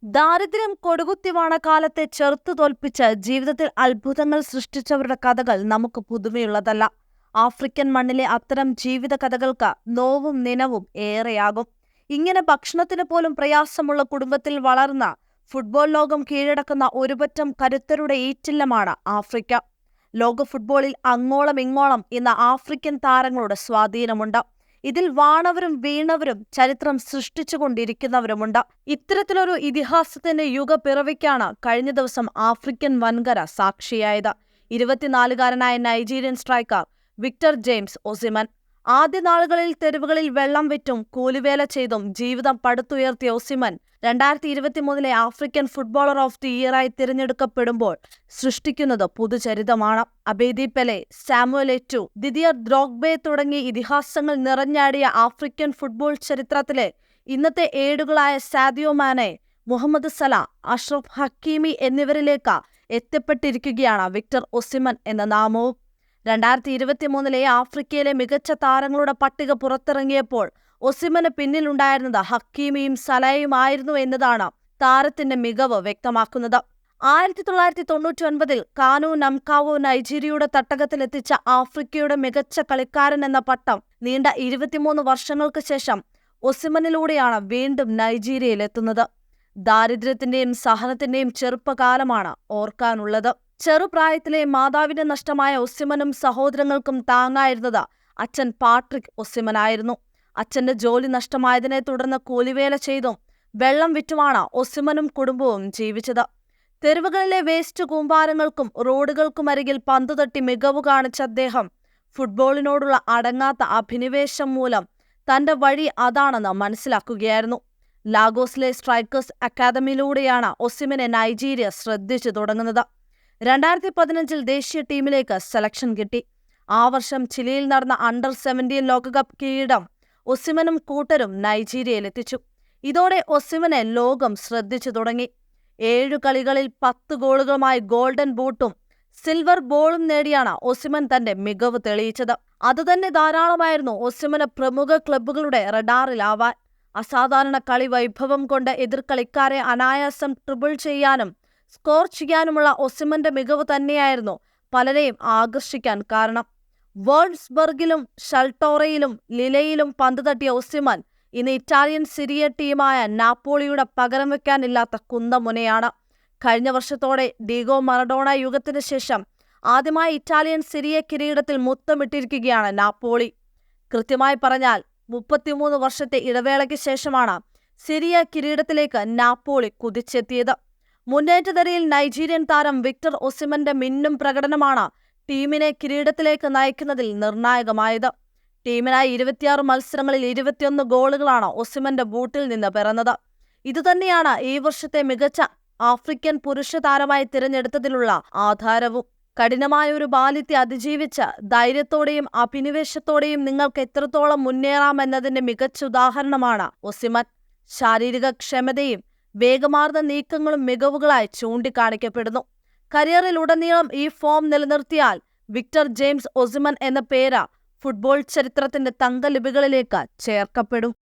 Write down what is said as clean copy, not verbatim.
ദാരിദ്ര്യം കൊടുകുത്തിവാണ കാലത്തെ ചെറുത്തു തോൽപ്പിച്ച് ജീവിതത്തിൽ അത്ഭുതങ്ങൾ സൃഷ്ടിച്ചവരുടെ കഥകൾ നമുക്ക് പുതുമയുള്ളതല്ല. ആഫ്രിക്കൻ മണ്ണിലെ അത്തരം ജീവിത കഥകൾക്ക് നോവും നിനവും ഏറെയാകും. ഇങ്ങനെ ഭക്ഷണത്തിന് പോലും പ്രയാസമുള്ള കുടുംബത്തിൽ വളർന്ന ഫുട്ബോൾ ലോകം കീഴടക്കുന്ന ഒരുപറ്റം കരുത്തരുടെ ഈറ്റില്ലമാണ് ആഫ്രിക്ക. ലോക ഫുട്ബോളിൽ അങ്ങോളം ഇങ്ങോളം ഇന്ന് ആഫ്രിക്കൻ താരങ്ങളുടെ സ്വാധീനമുണ്ട്. ഇതിൽ വാണവരും വീണവരും ചരിത്രം സൃഷ്ടിച്ചുകൊണ്ടിരിക്കുന്നവരുമുണ്ട്. ഇത്തരത്തിലൊരു ഇതിഹാസത്തിന്റെ യുഗപ്പിറവിക്കാണ് കഴിഞ്ഞ ദിവസം ആഫ്രിക്കൻ വൻകര സാക്ഷിയായത്. 24-കാരനായ Nigerian striker Victor James Osimhen. ആദ്യ നാളുകളിൽ തെരുവുകളിൽ വെള്ളം വിറ്റും കൂലിവേല ചെയ്തും ജീവിതം പടുത്തുയർത്തിയ Osimhen 2023 African footballer of the ഇയറായി തിരഞ്ഞെടുക്കപ്പെടുമ്പോൾ സൃഷ്ടിക്കുന്നത് പുതുചരിതമാണ്. Abedi Pele, Samuel Eto'o, Didier Drogba തുടങ്ങിയ ഇതിഹാസങ്ങൾ നിറഞ്ഞാടിയ ആഫ്രിക്കൻ ഫുട്ബോൾ ചരിത്രത്തിലെ ഇന്നത്തെ ഏടുകളായ Sadio Mane, Mohamed Salah, Achraf Hakimi എന്നിവരിലേക്ക് എത്തിപ്പെട്ടിരിക്കുകയാണ് വിക്ടർ ഒസിമൻ എന്ന നാമവും. 2023 ആഫ്രിക്കയിലെ മികച്ച താരങ്ങളുടെ പട്ടിക പുറത്തിറങ്ങിയപ്പോൾ ഒസിമന് പിന്നിലുണ്ടായിരുന്നത് ഹക്കീമിയും സലയുമായിരുന്നു എന്നതാണ് താരത്തിന്റെ മികവ് വ്യക്തമാക്കുന്നത്. 1999 കാനു നംകാവോ നൈജീരിയയുടെ തട്ടകത്തിലെത്തിച്ച ആഫ്രിക്കയുടെ മികച്ച കളിക്കാരൻ എന്ന പട്ടം നീണ്ട 23 വർഷങ്ങൾക്ക് ശേഷം ഒസിമനിലൂടെയാണ് വീണ്ടും നൈജീരിയയിലെത്തുന്നത്. ദാരിദ്ര്യത്തിന്റെയും സഹനത്തിന്റെയും ചെറുപ്പകാലമാണ് ഓർക്കാനുള്ളത്. ചെറുപ്രായത്തിലെ മാതാവിനെ നഷ്ടമായ ഒസിമനും സഹോദരങ്ങൾക്കും താങ്ങായിരുന്നത് അച്ഛൻ പാട്രിക് ഒസിമനായിരുന്നു. അച്ഛന്റെ ജോലി നഷ്ടമായതിനെ തുടർന്ന് കൂലിവേല ചെയ്തും വെള്ളം വിറ്റുമാണ് ഒസിമനും കുടുംബവും ജീവിച്ചത്. തെരുവുകളിലെ വേസ്റ്റ് കൂമ്പാരങ്ങൾക്കും റോഡുകൾക്കുമരികിൽ പന്തുതട്ടി മികവ് കാണിച്ച അദ്ദേഹം ഫുട്ബോളിനോടുള്ള അടങ്ങാത്ത അഭിനിവേശം മൂലം തന്റെ വഴി അതാണെന്ന് മനസ്സിലാക്കുകയായിരുന്നു. ലാഗോസിലെ സ്ട്രൈക്കേഴ്സ് അക്കാദമിയിലൂടെയാണ് ഒസിമനെ നൈജീരിയ ശ്രദ്ധിച്ചു തുടങ്ങുന്നത്. 2015 ദേശീയ ടീമിലേക്ക് സെലക്ഷൻ കിട്ടി. ആ വർഷം ചിലിയിൽ നടന്ന അണ്ടർ-17 ലോകകപ്പ് കിരീടം ഒസിമനും കൂട്ടരും നൈജീരിയയിലെത്തിച്ചു. ഇതോടെ ഒസിമനെ ലോകം ശ്രദ്ധിച്ചു തുടങ്ങി. 7 കളികളിൽ 10 ഗോളുകളുമായി ഗോൾഡൻ ബൂട്ടും സിൽവർ ബോളും നേടിയാണ് ഒസിമൻ തന്റെ മികവ് തെളിയിച്ചത്. അതുതന്നെ ധാരാളമായിരുന്നു ഒസിമന് പ്രമുഖ ക്ലബ്ബുകളുടെ റഡാറിലാവാൻ. അസാധാരണ കളി വൈഭവം കൊണ്ട് എതിർകളിക്കാരെ അനായാസം ട്രിബിൾ ചെയ്യാനും സ്കോർ ചെയ്യാനുമുള്ള ഒസിമന്റെ മികവ് തന്നെയായിരുന്നു പലരെയും ആകർഷിക്കാൻ കാരണം. വോൾഫ്സ്ബർഗിലും ഷൾട്ടോറയിലും ലിലയിലും പന്ത് തട്ടിയ ഒസിമൻ ഇന്ന് ഇറ്റാലിയൻ സിരിയ ടീമായ നാപ്പോളിയുടെ പകരം വെക്കാനില്ലാത്ത കുന്തമുനയാണ്. കഴിഞ്ഞ വർഷത്തോടെ ഡീഗോ മറഡോണ യുഗത്തിന് ശേഷം ആദ്യമായി ഇറ്റാലിയൻ സിരിയ കിരീടത്തിൽ മുത്തമിട്ടിരിക്കുകയാണ് നാപ്പോളി. കൃത്യമായി പറഞ്ഞാൽ 33 വർഷത്തെ ഇടവേളയ്ക്ക് ശേഷമാണ് സിരിയ കിരീടത്തിലേക്ക് നാപ്പോളി കുതിച്ചെത്തിയത്. മുന്നേറ്റനിരയിൽ നൈജീരിയൻ താരം വിക്ടർ ഒസിമന്റെ മിന്നും പ്രകടനമാണ് ടീമിനെ കിരീടത്തിലേക്ക് നയിക്കുന്നതിൽ നിർണായകമായത്. ടീമിനായി 26 മത്സരങ്ങളിൽ 21 ഗോളുകളാണ് ഒസിമന്റെ ബൂട്ടിൽ നിന്ന് പിറന്നത്. ഇതുതന്നെയാണ് ഈ വർഷത്തെ മികച്ച ആഫ്രിക്കൻ പുരുഷ താരമായി തിരഞ്ഞെടുത്തതിലുള്ള ആധാരവും. കഠിനമായ ഒരു ബാല്യത്തെ അതിജീവിച്ച് ധൈര്യത്തോടെയും അഭിനിവേശത്തോടെയും നിങ്ങൾക്ക് എത്രത്തോളം മുന്നേറാമെന്നതിന്റെ മികച്ച ഉദാഹരണമാണ് ഒസിമൻ. ശാരീരിക ക്ഷമതയും വേഗമാർന്ന നീക്കങ്ങളും മികവുകളായി ചൂണ്ടിക്കാണിക്കപ്പെടുന്നു. കരിയറിലുടനീളം ഈ ഫോം നിലനിർത്തിയാൽ വിക്ടർ ജെയിംസ് ഒസിമൻ എന്ന പേര് ഫുട്ബോൾ ചരിത്രത്തിന്റെ തങ്കലിപികളിലേക്ക് ചേർക്കപ്പെടും.